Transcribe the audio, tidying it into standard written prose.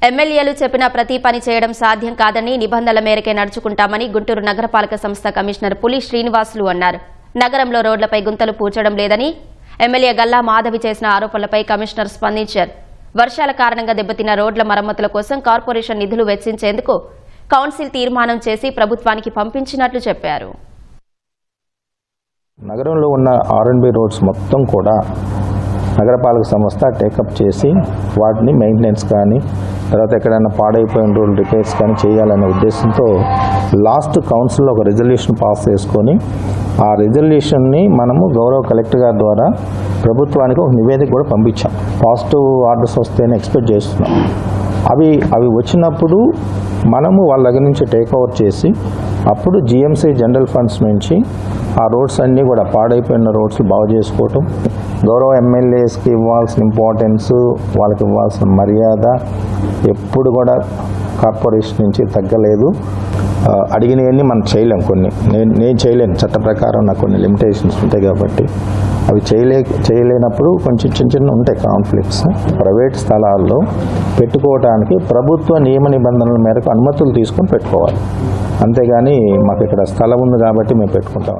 ఎమ్మెల్యేలు చెప్పిన ప్రతి పని చేయడం సాధ్యం కాదని నిబంధనల మేరకే నడుచుకుంటామని గుంటూరు నగరపాలక సంస్థ కమిషనర్ పులి శ్రీనివాసులు అన్నారు. నగరంలో రోడ్లపై గుంతలు పూడ్చడం లేదని ఎమ్మెల్యే గల్లా మాధవి చేసిన ఆరోపణలపై కమిషనర్ స్పందించారు. వర్షాల కారణంగా దెబ్బతిన్న రోడ్ల మరమ్మతుల కోసం కార్పొరేషన్ నిధులు వెచ్చించేందుకు కౌన్సిల్ తీర్మానం చేసి ప్రభుత్వానికి పంపించినట్లు చెప్పారు. నగరంలో ఉన్న R&B రోడ్స్ మొత్తం కూడా నగరపాలక సంస్థ టేకప్ చేసి వాటిని మెయింటెనెన్స్ కానీ తర్వాత ఎక్కడైనా పాడైపోయిన రోడ్లు రిపేర్స్ కానీ చేయాలనే ఉద్దేశంతో లాస్ట్ కౌన్సిల్లో ఒక రిజల్యూషన్ పాస్ చేసుకొని ఆ రిజల్యూషన్ని మనము గౌరవ కలెక్టర్ గారి ద్వారా ప్రభుత్వానికి ఒక నివేదిక కూడా పంపించాం. పాజిటివ్ ఆర్డర్స్ వస్తేనే ఎక్స్పెక్ట్ చేస్తున్నాం. అవి వచ్చినప్పుడు మనము వాళ్ళ దగ్గర నుంచి టేక్ ఓవర్ చేసి అప్పుడు GMC జనరల్ ఫండ్స్ నుంచి ఆ రోడ్స్ అన్నీ కూడా పాడైపోయిన రోడ్స్ బాగు చేసుకోవటం, గౌరవ ఎమ్మెల్యేస్కి ఇవ్వాల్సిన ఇంపార్టెన్స్, వాళ్ళకి ఇవ్వాల్సిన మర్యాద ఎప్పుడు కూడా కార్పొరేషన్ నుంచి తగ్గలేదు. అడిగినవన్నీ మనం చేయలేం, కొన్ని నేను చేయలేను, చట్ట ప్రకారం నాకు కొన్ని లిమిటేషన్స్ ఉంటాయి కాబట్టి అవి చేయలేనప్పుడు కొంచెం చిన్న ఉంటాయి కాన్ఫ్లిక్ట్స్. ప్రైవేట్ స్థలాల్లో పెట్టుకోవడానికి ప్రభుత్వ నియమ నిబంధనల మేరకు అనుమతులు తీసుకొని పెట్టుకోవాలి. అంతేగాని మాకు ఇక్కడ స్థలం ఉంది కాబట్టి మేము పెట్టుకుంటాం.